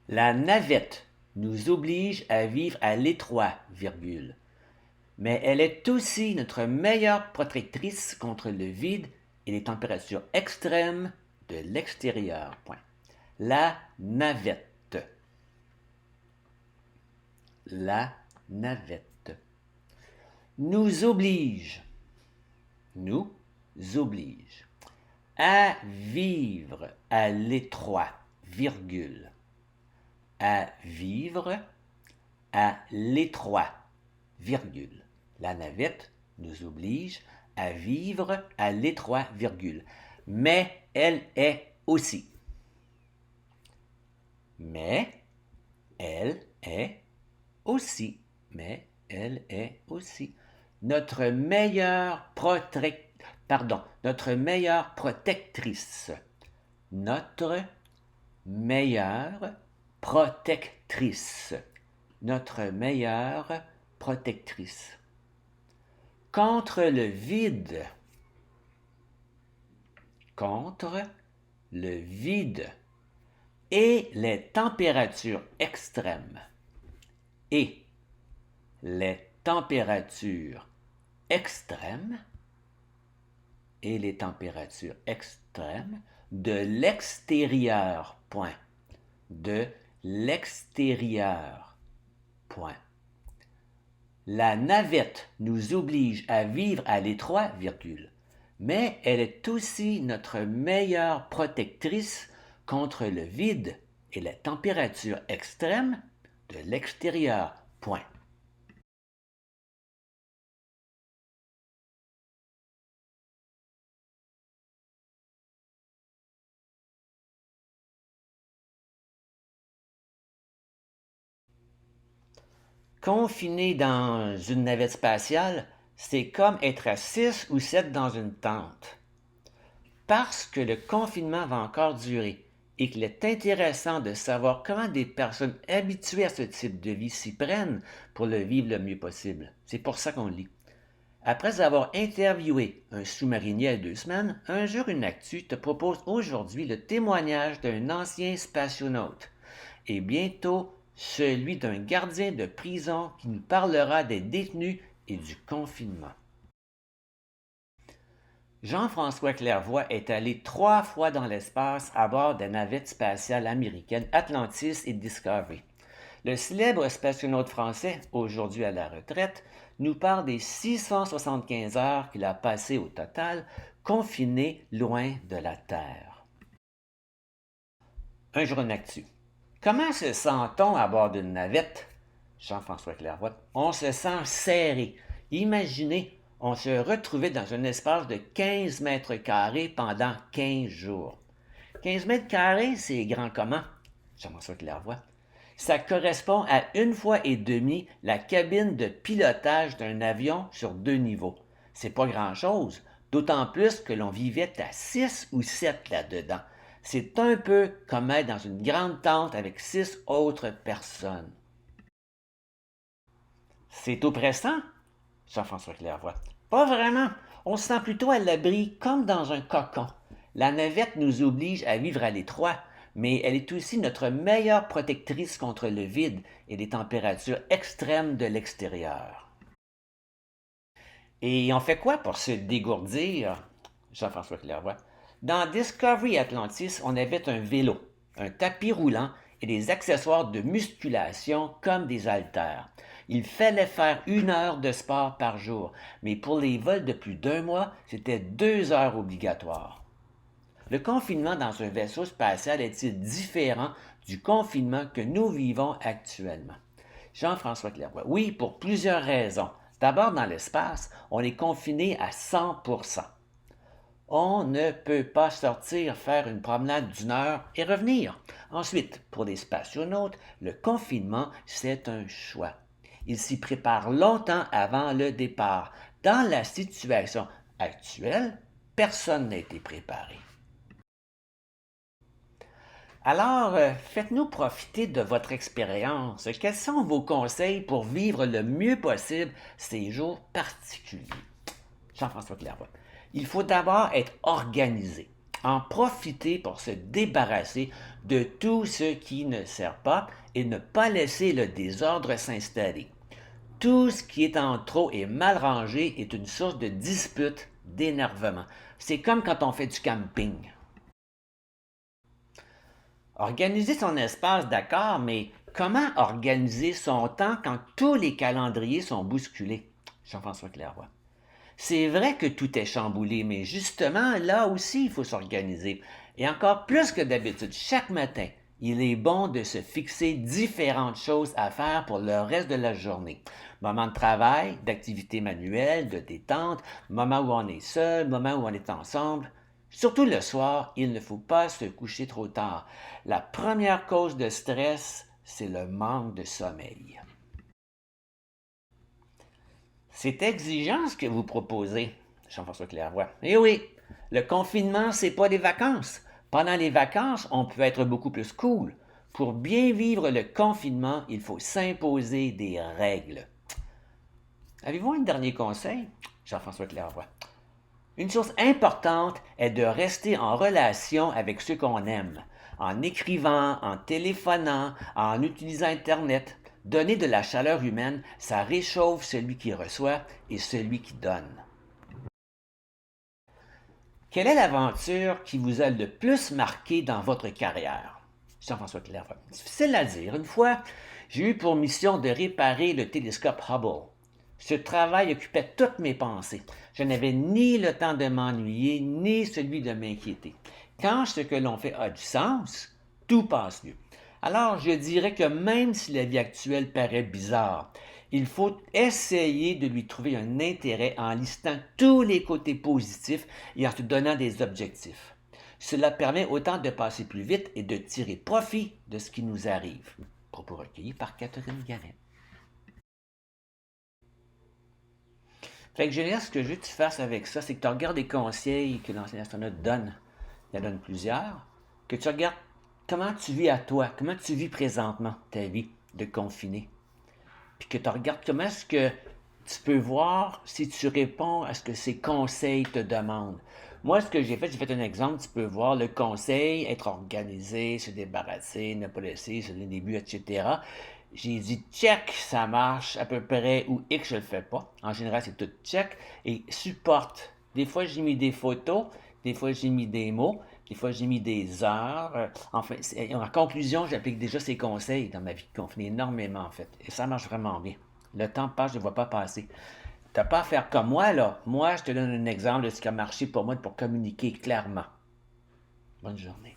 La navette nous oblige à vivre à l'étroit, virgule. Mais elle est aussi notre meilleure protectrice contre le vide et les températures extrêmes de l'extérieur. Point. La navette. La navette. Nous oblige. Nous oblige à vivre à l'étroit, virgule. À vivre à l'étroit, virgule. La navette nous oblige à vivre à l'étroit, virgule. Mais elle est aussi. Mais elle est aussi. Mais elle est aussi. Notre meilleure protectrice. Notre meilleure protectrice. Notre meilleure protectrice. Contre le vide. Contre le vide. Et les températures extrêmes. Et les températures extrêmes. Et les températures extrêmes de l'extérieur. Point. De l'extérieur. Point. La navette nous oblige à vivre à l'étroit, virgule, mais elle est aussi notre meilleure protectrice contre le vide et la température extrême de l'extérieur. Point. Confiné dans une navette spatiale, c'est comme être à 6 ou 7 dans une tente. Parce que le confinement va encore durer et qu'il est intéressant de savoir comment des personnes habituées à ce type de vie s'y prennent pour le vivre le mieux possible. C'est pour ça qu'on le lit. Après avoir interviewé un sous-marinier il y a 2 semaines, Un jour une actu te propose aujourd'hui le témoignage d'un ancien spationaute et bientôt celui d'un gardien de prison qui nous parlera des détenus et du confinement. Jean-François Clairvoy est allé 3 fois dans l'espace à bord des navettes spatiales américaines Atlantis et Discovery. Le célèbre spationaute français, aujourd'hui à la retraite, nous parle des 675 heures qu'il a passées au total, confiné loin de la Terre. Un jour une actu. Comment se sent-on à bord d'une navette? Jean-François Clairvoy. On se sent serré. Imaginez, on se retrouvait dans un espace de 15 mètres carrés pendant 15 jours. 15 mètres carrés, c'est grand comment? Jean-François Clairvoy. Ça correspond à 1,5 fois la cabine de pilotage d'un avion sur 2 niveaux. C'est pas grand-chose, d'autant plus que l'on vivait à 6 ou 7 là-dedans. C'est un peu comme être dans une grande tente avec 6 autres personnes. C'est oppressant? Jean-François Clairvoy. Pas vraiment. On se sent plutôt à l'abri, comme dans un cocon. La navette nous oblige à vivre à l'étroit, mais elle est aussi notre meilleure protectrice contre le vide et les températures extrêmes de l'extérieur. Et on fait quoi pour se dégourdir? Jean-François Clairvoy. Dans Discovery Atlantis, on avait un vélo, un tapis roulant et des accessoires de musculation comme des haltères. Il fallait faire 1 heure de sport par jour, mais pour les vols de plus d'1 mois, c'était 2 heures obligatoires. Le confinement dans un vaisseau spatial est-il différent du confinement que nous vivons actuellement? Jean-François Clairvoy. Oui, pour plusieurs raisons. D'abord, dans l'espace, on est confiné à 100%. On ne peut pas sortir faire une promenade d'1 heure et revenir. Ensuite, pour les spationautes, le confinement, c'est un choix. Ils s'y préparent longtemps avant le départ. Dans la situation actuelle, personne n'a été préparé. Alors, faites-nous profiter de votre expérience. Quels sont vos conseils pour vivre le mieux possible ces jours particuliers? Jean-François Clairvoy. Il faut d'abord être organisé. En profiter pour se débarrasser de tout ce qui ne sert pas et ne pas laisser le désordre s'installer. Tout ce qui est en trop et mal rangé est une source de dispute, d'énervement. C'est comme quand on fait du camping. Organiser son espace, d'accord, mais comment organiser son temps quand tous les calendriers sont bousculés? Jean-François Clairvoy. C'est vrai que tout est chamboulé, mais justement, là aussi, il faut s'organiser. Et encore plus que d'habitude, chaque matin, il est bon de se fixer différentes choses à faire pour le reste de la journée. Moment de travail, d'activité manuelle, de détente, moment où on est seul, moment où on est ensemble. Surtout le soir, il ne faut pas se coucher trop tard. La première cause de stress, c'est le manque de sommeil. C'est exigeant ce que vous proposez, Jean-François Clairvoy. Eh oui, le confinement, c'est pas des vacances. Pendant les vacances, on peut être beaucoup plus cool. Pour bien vivre le confinement, il faut s'imposer des règles. Avez-vous un dernier conseil, Jean-François Clairvoy? Une chose importante est de rester en relation avec ceux qu'on aime, en écrivant, en téléphonant, en utilisant Internet. Donner de la chaleur humaine, ça réchauffe celui qui reçoit et celui qui donne. Quelle est l'aventure qui vous a le plus marqué dans votre carrière? Jean-François Clairvoy. Difficile à dire. Une fois, j'ai eu pour mission de réparer le télescope Hubble. Ce travail occupait toutes mes pensées. Je n'avais ni le temps de m'ennuyer, ni celui de m'inquiéter. Quand ce que l'on fait a du sens, tout passe mieux. Alors, je dirais que même si la vie actuelle paraît bizarre, il faut essayer de lui trouver un intérêt en listant tous les côtés positifs et en se donnant des objectifs. Cela permet autant de passer plus vite et de tirer profit de ce qui nous arrive. Propos recueillis par Catherine Garin. Fait que Général, ce que je veux que tu fasses avec ça, c'est que tu regardes les conseils que l'ancien astronaute donne. Il en donne plusieurs. Que tu regardes comment tu vis à toi, comment tu vis présentement ta vie de confiné. Puis que tu regardes comment est-ce que tu peux voir si tu réponds à ce que ces conseils te demandent. Moi, ce que j'ai fait un exemple, tu peux voir le conseil, être organisé, se débarrasser, ne pas laisser, se donner des buts, etc. J'ai dit check, ça marche à peu près, ou X, je le fais pas. En général, c'est tout check. Et supporte. Des fois, j'ai mis des photos, des fois, j'ai mis des mots, des fois, j'ai mis des heures. Enfin, en conclusion, j'applique déjà ces conseils dans ma vie de confiné énormément, en fait. Et ça marche vraiment bien. Le temps passe, je ne le vois pas passer. Tu n'as pas à faire comme moi, là. Moi, je te donne un exemple de ce qui a marché pour moi pour communiquer clairement. Bonne journée.